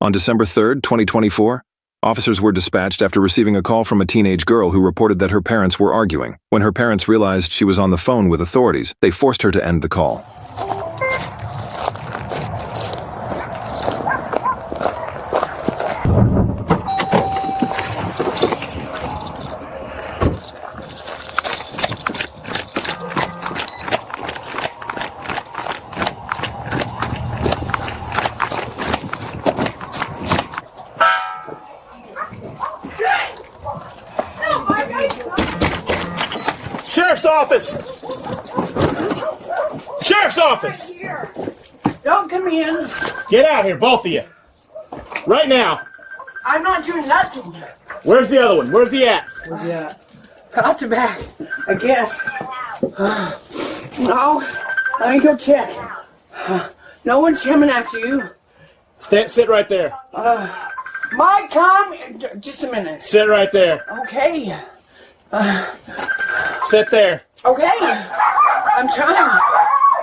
On December 3, 2024, officers were dispatched after receiving a call from a teenage girl who reported that her parents were arguing. When her parents realized she was on the phone with authorities, they forced her to end the call. Sheriff's office! Sheriff's office! Don't come in. Get out here, both of you. Right now. I'm not doing nothing. Where's the other one? Where's he at? Where's he at? Out the back, I guess. No, let me go check. No one's coming after you. Sit right there. Mike, come. Just a minute. Sit right there. Okay. Sit there. Okay. I'm trying.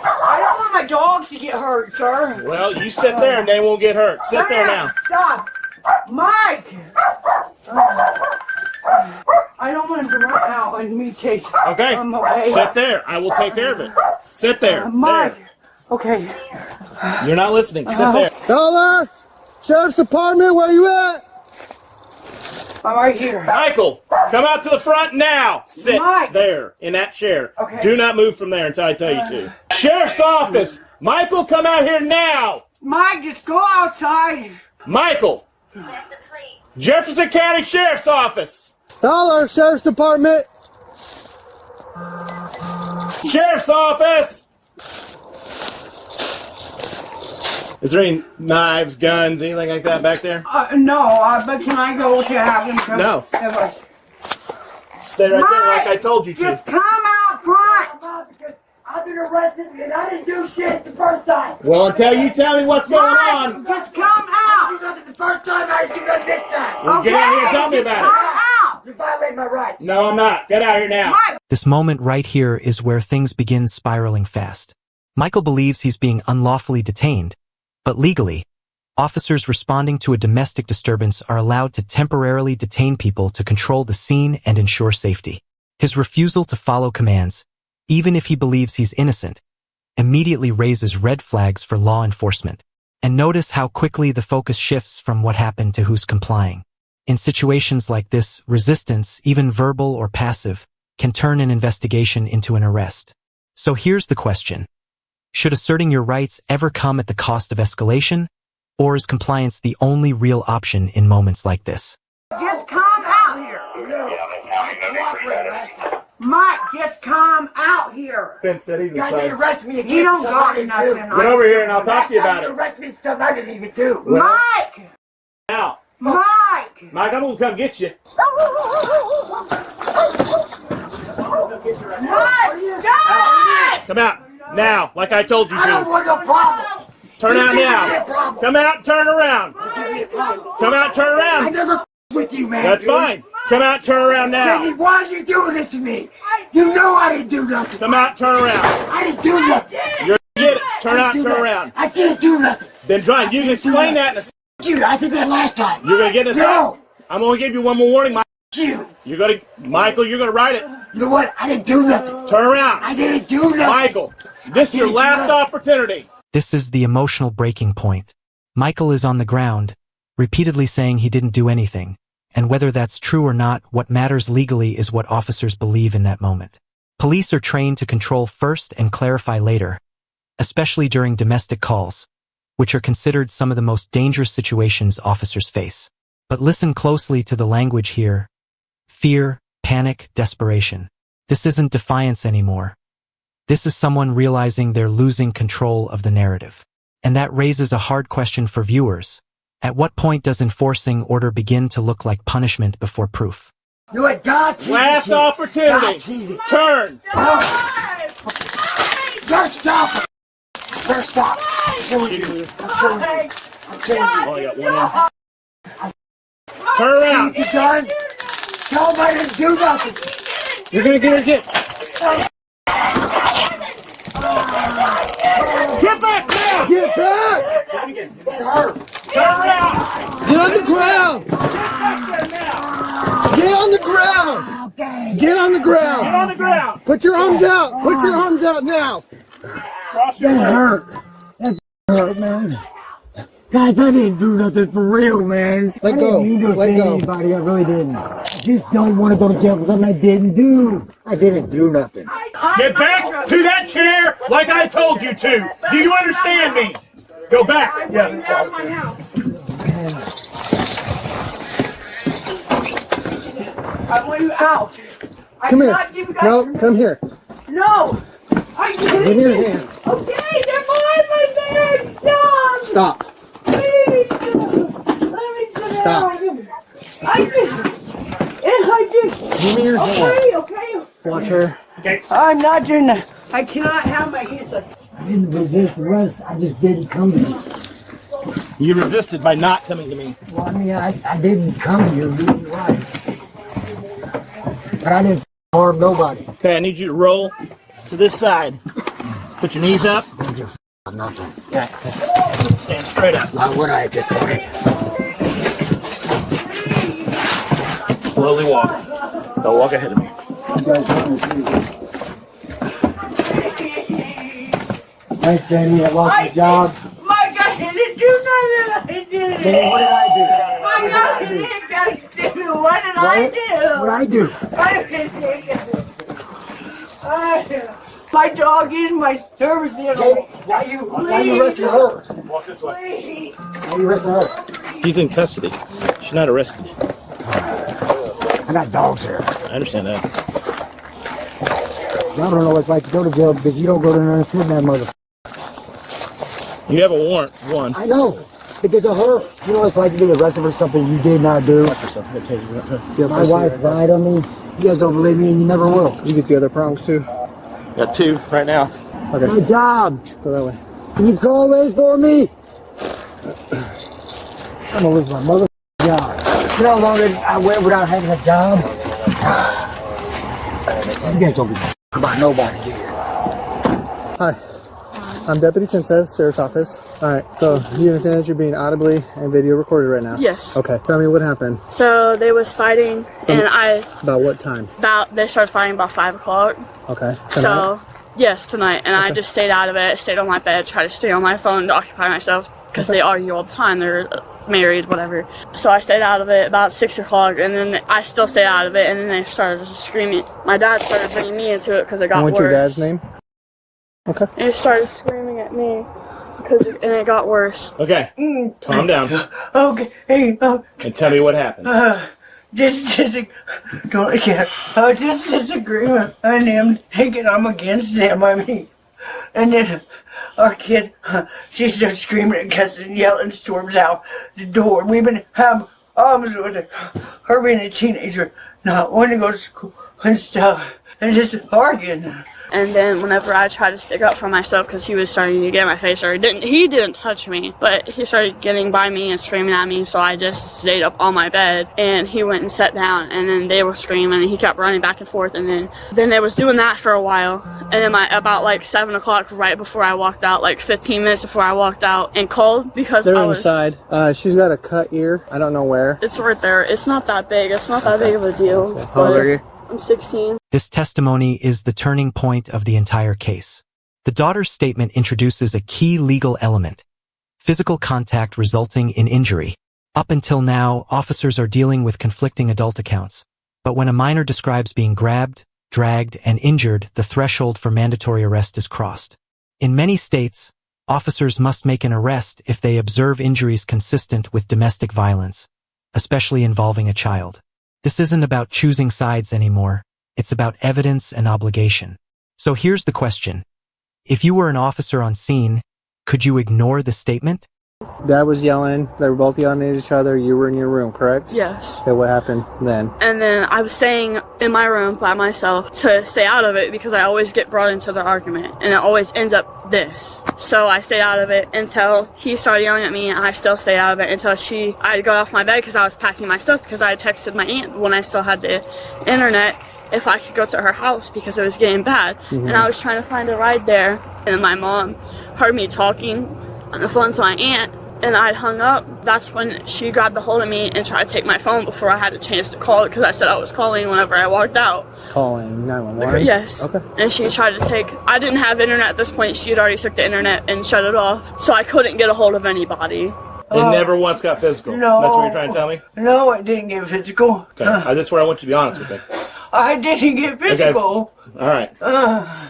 I don't want my dogs to get hurt, sir. Well, you sit there and they won't get hurt. Sit there now. Stop. Mike! I don't want him to run out and me chase. Okay. Okay. Sit there. I will take care of it. Sit there. Mike! There. Okay. You're not listening. Sit there. Dollar! Sheriff's Department, where you at? I'm right here. Michael, come out to the front now. Sit Mike. there in that chair. Okay. Do not move from there until I tell you to. Sheriff's office. Michael, come out here now. Mike, just go outside. Michael. Jefferson County Sheriff's Office. Dollar, Sheriff's Department. Sheriff's Office. Is there any knives, guns, anything like that back there? No, but can I go to have him come? No. Stay right there like I told you to. Just come out front. I've been arrested and I didn't do shit the first time. Well, until you tell me what's going on. Just come out. I did nothing the first time, I didn't do nothing this time. Well, get out here and tell me about it. Come out. You're violating my rights. No, I'm not. Get out here now. This moment right here is where things begin spiraling fast. Michael believes he's being unlawfully detained, but legally, officers responding to a domestic disturbance are allowed to temporarily detain people to control the scene and ensure safety. His refusal to follow commands, even if he believes he's innocent, immediately raises red flags for law enforcement. And notice how quickly the focus shifts from what happened to who's complying. In situations like this, resistance, even verbal or passive, can turn an investigation into an arrest. So here's the question. Should asserting your rights ever come at the cost of escalation, or is compliance the only real option in moments like this? Just come out here. No, I cooperated last time. Mike, just come out here. Ben said he's You guys didn't arrest me again. You don't stuff I got didn't nothing. do. Get over here and I'll talk to you about You it. arrest me for stuff I didn't even do. Mike! Now. Mike! Mike, I'm going to come get you. Mike, stop! Come out. Now, like I told you I don't to. want no problem. Turn out Give me a now. problem. Come out and turn around. Give me a problem. Come out and turn I around. never with you, man. That's fine. Come out and turn around Jamie, now. why are you doing this to me? You know I didn't do nothing. Come out and turn around. I didn't do nothing. You're get it. Turn I out didn't and do turn nothing. around. I didn't do nothing. Then Brian, you can explain that in a second. You, I did that last time. You're going to get in a No. second. I'm going to give you one more warning, Mike. You. You're going to, Michael, you're going to write it. You know what? I didn't do nothing. Turn around. I didn't do nothing. Michael, this is your last opportunity. This is the emotional breaking point. Michael is on the ground, repeatedly saying he didn't do anything, and whether that's true or not, what matters legally is what officers believe in that moment. Police are trained to control first and clarify later, especially during domestic calls, which are considered some of the most dangerous situations officers face. But listen closely to the language here. Fear, panic, desperation. This isn't defiance anymore. This is someone realizing they're losing control of the narrative. And that raises a hard question for viewers. At what point does enforcing order begin to look like punishment before proof? You know what? God sees Last it. opportunity. God sees it. Turn. First stop. First stop. I'm showing you. I'm showing you. I'm showing you. Oh, I got one in. Turn around. You done? Tell him I didn't do nothing. You're going to get her hit. Get back now. Get back! That hurt. Turn around. Get on the ground! Get on the ground! Okay. Get on the ground! Get on the ground. Put your arms out! Put your arms out now! Cross your That legs. hurt. That hurt, man. Guys, I didn't do nothing for real, man. Let I go. didn't mean to Let offend go. anybody. I really didn't. I just don't want to go to jail for something I didn't do. I didn't do nothing. Get back to that chair like I told you to. Do you understand me? Go back. Get out of my house. I want you out. I Come here. cannot give you guys No, permission. come here. No. I Give me your hands. Okay, they're mine, my bags. Stop. Stop. Please. Let me sit Stop. down. I did. Give me your hands. Okay. Watch her. I'm not doing that. I cannot have my hands like. I didn't resist arrest. I just didn't come to you. You resisted by not coming to me. Well, I mean, I didn't come to you. You're right. But I didn't harm nobody. Okay, I need you to roll to this side. Put your knees up. I didn't give a nothing. Okay. Stand straight up. Why would I at this point? Slowly walk. Don't walk ahead of me. You guys want to see. Thanks, Danny. I lost my job. My God, I didn't do nothing. I did Danny, what did I do? My God, I didn't do. What did I do? What I do? I didn't take it. My dog is my service animal. Why you arresting her? Walk this way. Please. Why you arresting her? She's in custody. She's not arrested. I got dogs here. I understand that. Y'all don't know what it's like to go to jail because you don't go to there and sit in that mother. You have a warrant. One. I know. Because of her. You know what it's like to be arrested for something you did not do. My wife lied on me. You guys don't believe me and you never will. You get the other prongs too. Got two right now. Okay. My job. Go that way. Can you call wait for me? I'm gonna lose my mother job. You know how long I went without having a job? You guys don't be about nobody here. Hi. I'm Deputy Princess, Sheriff's Office. Alright, so you understand that you're being audibly and video recorded right now? Yes. Okay, tell me what happened. So they was fighting, and About what time? they started fighting about 5 o'clock. Okay. So yes, tonight, and I just stayed out of it. Stayed on my bed, tried to stay on my phone to occupy myself because they argue all the time. They're married, whatever. So I stayed out of it about 6 o'clock, and then I still stayed out of it. And then they started screaming. My dad started bringing me into it because it got What's worse. your dad's name? Okay. And he started screaming at me and it got worse. Okay. Calm down Okay. Hey. and tell me what happened. This disagreement and him thinking I'm against him. I mean, and then our kid, she starts screaming and cussing and yelling, storms out the door. We've been having problems with her being a teenager, not wanting to go to school and stuff, and just arguing. And then whenever I tried to stick up for myself because he was starting to get in my face, or he didn't touch me, but he started getting by me and screaming at me, so I just stayed up on my bed, and he went and sat down, and then they were screaming, and he kept running back and forth, and then they was doing that for a while, and then about like 7 o'clock, right before I walked out, like 15 minutes before I walked out, and called because They're I was... inside. She's got a cut ear. I don't know where. It's right there. It's not that big. It's not that big of a deal. How old are you? I'm 16. This testimony is the turning point of the entire case. The daughter's statement introduces a key legal element: physical contact resulting in injury. Up until now, officers are dealing with conflicting adult accounts. But when a minor describes being grabbed, dragged, and injured, the threshold for mandatory arrest is crossed. In many states, officers must make an arrest if they observe injuries consistent with domestic violence, especially involving a child. This isn't about choosing sides anymore. It's about evidence and obligation. So here's the question. If you were an officer on scene, could you ignore the statement? Dad was yelling. They were both yelling at each other. You were in your room, correct? Yes. Okay, what happened then? And then I was staying in my room by myself to stay out of it because I always get brought into the argument and it always ends up this. So I stayed out of it until he started yelling at me, and I still stayed out of it until I got off my bed because I was packing my stuff because I had texted my aunt when I still had the internet if I could go to her house because it was getting bad. And I was trying to find a ride there, and my mom heard me talking on the phone to my aunt, and I hung up, that's when she grabbed a hold of me and tried to take my phone before I had a chance to call it because I said I was calling whenever I walked out. Calling 911? Yes. Okay. And she tried to take, I didn't have internet at this point. She had already took the internet and shut it off. So I couldn't get a hold of anybody. It never once got physical. No. That's what you're trying to tell me? No, it didn't get physical. Okay. This is where I want you to be honest with me. I didn't get physical. All right.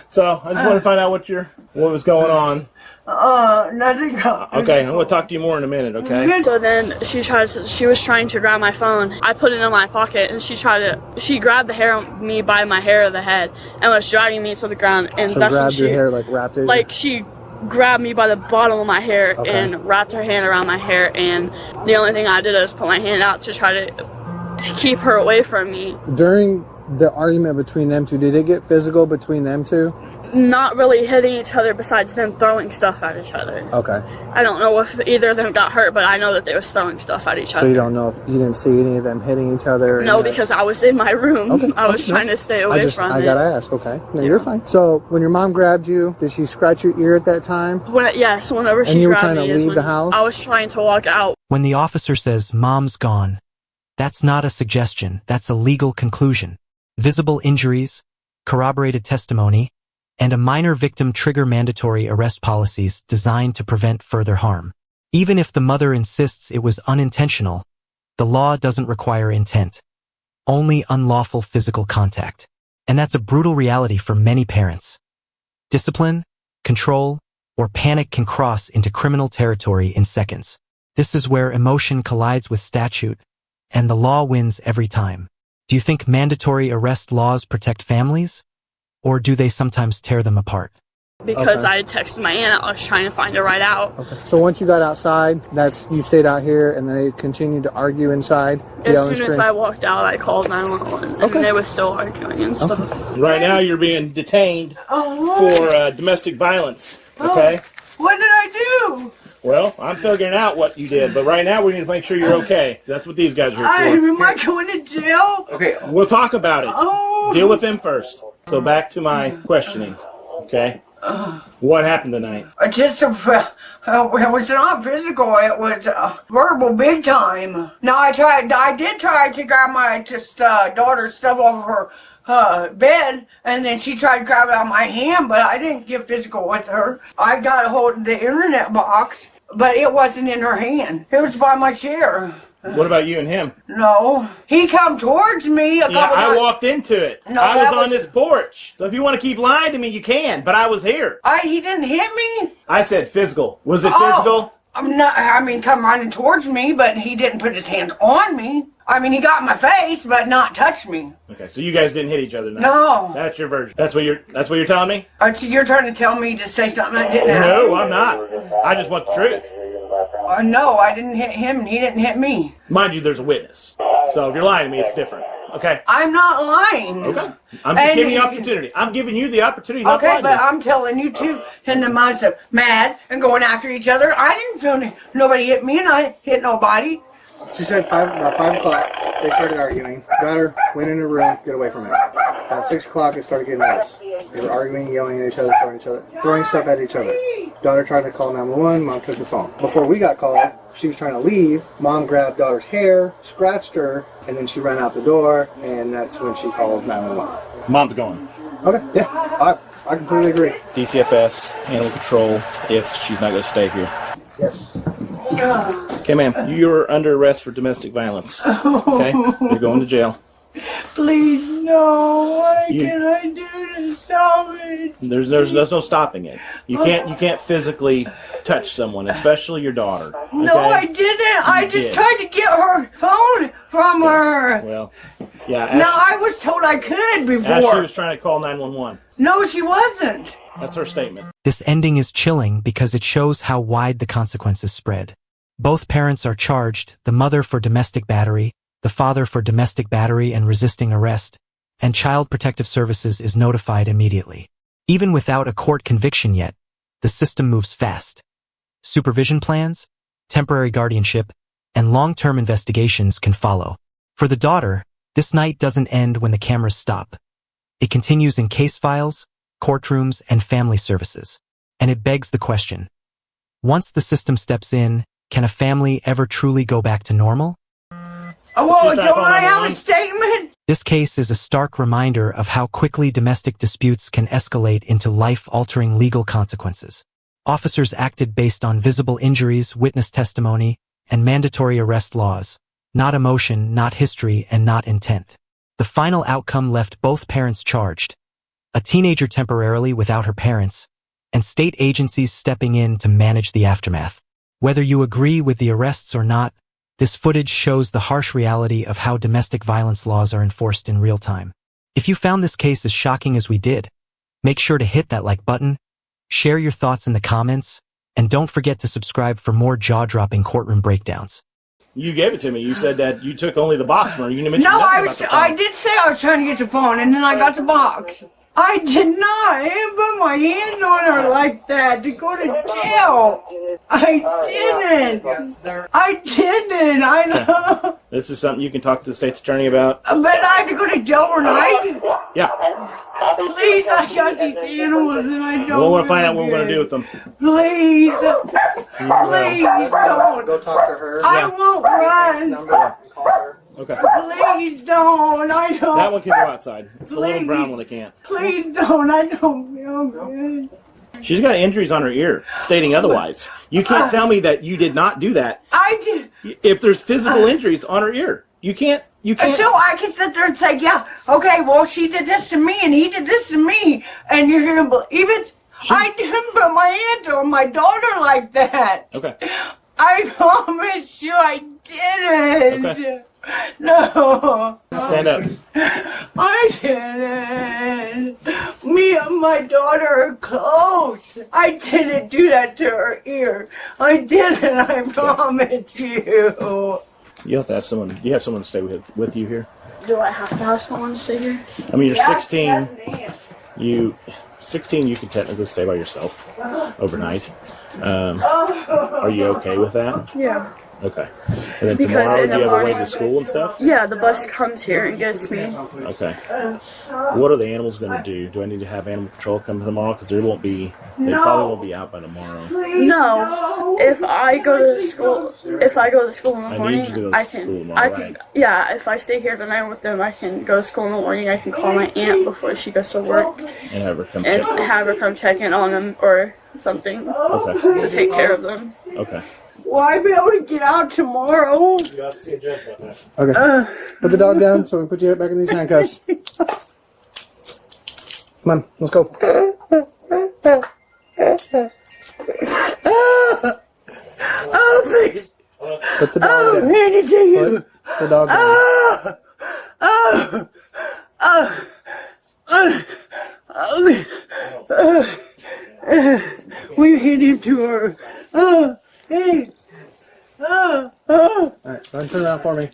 So I just want to find out what was going on. Nothing. Okay, I'm going to talk to you more in a minute, okay? So then she was trying to grab my phone. I put it in my pocket and she grabbed the hair on me by my hair of the head and was dragging me to the ground. And So that's when grabbed your hair, like wrapped it? Like she grabbed me by the bottom of my hair and wrapped her hand around my hair, and the only thing I did was put my hand out to try to keep her away from me. During the argument between them two, did it get physical between them two? Not really hitting each other besides them throwing stuff at each other. Okay. I don't know if either of them got hurt, but I know that they was throwing stuff at each other. So you don't know if you didn't see any of them hitting each other? No, because I was in my room. Okay. I was trying to stay away from it. I gotta ask, okay. No, you're fine. So when your mom grabbed you, did she scratch your ear at that time? Yes, whenever she And you were grabbed trying to me is leave when the house? I was trying to walk out. When the officer says mom's gone, that's not a suggestion, that's a legal conclusion. Visible injuries, corroborated testimony, and a minor victim trigger mandatory arrest policies designed to prevent further harm. Even if the mother insists it was unintentional, the law doesn't require intent, only unlawful physical contact. And that's a brutal reality for many parents. Discipline, control, or panic can cross into criminal territory in seconds. This is where emotion collides with statute, and the law wins every time. Do you think mandatory arrest laws protect families? Or do they sometimes tear them apart? Because I texted my aunt, I was trying to find a ride out. Okay. So once you got outside, you stayed out here and they continued to argue inside? As soon as I walked out, I called 911, and they were still arguing and stuff. Right now, you're being detained for domestic violence, okay? What did I do? Well, I'm figuring out what you did, but right now we need to make sure you're okay. That's what these guys are here for. Am I going to jail? Okay, we'll talk about it. Deal with them first. So back to my questioning, okay? What happened tonight? It was not physical. It was verbal, big time. No, I did try to grab my daughter's stuff off of her bed, and then she tried to grab it out of my hand, but I didn't get physical with her. I got a hold of the internet box, but it wasn't in her hand. It was by my chair. What about you and him? No. He come towards me a couple I times. walked into it. No, I was that on this porch. So if you want to keep lying to me, you can, but I was here. He didn't hit me? I said physical. Was it physical? Come running towards me, but he didn't put his hands on me. He got in my face, but not touched me. Okay, so you guys didn't hit each other tonight. No. That's your version. That's what you're telling me? You're trying to tell me to say something that didn't happen? No, I'm not. I just want the truth. No, I didn't hit him, and he didn't hit me. Mind you, there's a witness. So if you're lying to me, it's different. Okay? I'm not lying. Okay. I'm just giving you the opportunity. I'm giving you the opportunity not to lie Okay, to but me. I'm telling you too, and the minds of mad and going after each other. I didn't feel nobody hit me, and I hit nobody. She said about 5 o'clock, they started arguing. Daughter went in her room, get away from it. About 6 o'clock, it started getting worse. They were arguing, yelling at each other, throwing stuff at each other. Daughter tried to call 911, mom took the phone. Before we got called, she was trying to leave. Mom grabbed daughter's hair, scratched her, and then she ran out the door, and that's when she called 911. Mom's going. Okay, yeah, I completely agree. DCFS, animal control, if she's not going to stay here. Yes. Okay, ma'am, you're under arrest for domestic violence. Okay? You're going to jail. Please, no. What can I do to stop it? There's no stopping it. You can't physically touch someone, especially your daughter. Okay? No, I didn't. I just tried to get her phone from her. Well, yeah. I was told I could before. Ashley was trying to call 911. No, she wasn't. That's her statement. This ending is chilling because it shows how wide the consequences spread. Both parents are charged, the mother for domestic battery, the father for domestic battery and resisting arrest, and Child Protective Services is notified immediately. Even without a court conviction yet, the system moves fast. Supervision plans, temporary guardianship, and long-term investigations can follow. For the daughter, this night doesn't end when the cameras stop. It continues in case files, courtrooms, and family services. And it begs the question. Once the system steps in, Can a family ever truly go back to normal? Oh, well, don't I have a statement? This case is a stark reminder of how quickly domestic disputes can escalate into life-altering legal consequences. Officers acted based on visible injuries, witness testimony, and mandatory arrest laws, not emotion, not history, and not intent. The final outcome left both parents charged, a teenager temporarily without her parents, and state agencies stepping in to manage the aftermath. Whether you agree with the arrests or not, this footage shows the harsh reality of how domestic violence laws are enforced in real time. If you found this case as shocking as we did, make sure to hit that like button, share your thoughts in the comments, and don't forget to subscribe for more jaw-dropping courtroom breakdowns. You gave it to me. You said that you took only the box from her. You didn't mention No, nothing about the phone. I did say I was trying to get the phone, and then I got the box. I did not. I didn't put my hand on her like that to go to jail. I didn't. I know. This is something you can talk to the state's attorney about. But I had to go to jail overnight? Yeah. Please, I got these animals and I don't. We'll find out what we're going to do with them. Please. Please don't. Go talk to her. I won't run. Number, call her. Okay. Please don't. I don't. That one can go outside. It's the little Please. brown one that can't. Please don't. I don't feel good. She's got injuries on her ear, stating otherwise. You can't tell me that you did not do that. I did. If there's physical injuries on her ear, you can't. So I can sit there and say, yeah, okay, well, she did this to me and he did this to me, and you're going to believe it? I didn't put my hand on my daughter like that. Okay. I promise you I didn't. Okay. No. Stand up. I didn't. Me and my daughter are close. I didn't do that to her ear. I didn't, I promise you. You have to have someone. You have someone to stay with you here. Do I have to have someone to stay here? I mean, you're Yes, 16. yes, You can technically stay by yourself overnight. Are you okay with that? Yeah. Okay. And then Because tomorrow, in do the you have a way morning- to school and stuff? Yeah, the bus comes here and gets me. Okay. What are the animals going to do? Do I need to have animal control come tomorrow? Because they probably won't be out by tomorrow. No. If I go to school in the I need morning, you to go to I school can. tomorrow, I can. right? Yeah. If I stay here tonight with them, I can go to school in the morning. I can call my aunt before she goes to work And have her come and check. have her come check in on them or something Okay. to take care of them. Okay. Will I be able to get out tomorrow? You got to see a judge about that. Okay. Put the dog down so we can put you back in these handcuffs. Come on, let's go. Oh, please. Put the dog down. Hand it to you. Put the dog down. We hit into her. Hey. All right, go ahead and turn around for me.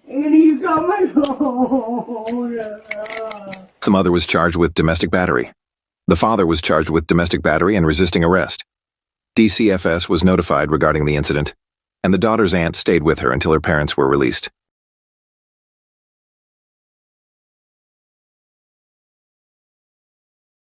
Andy, you got my phone. The mother was charged with domestic battery. The father was charged with domestic battery and resisting arrest. DCFS was notified regarding the incident, and the daughter's aunt stayed with her until her parents were released.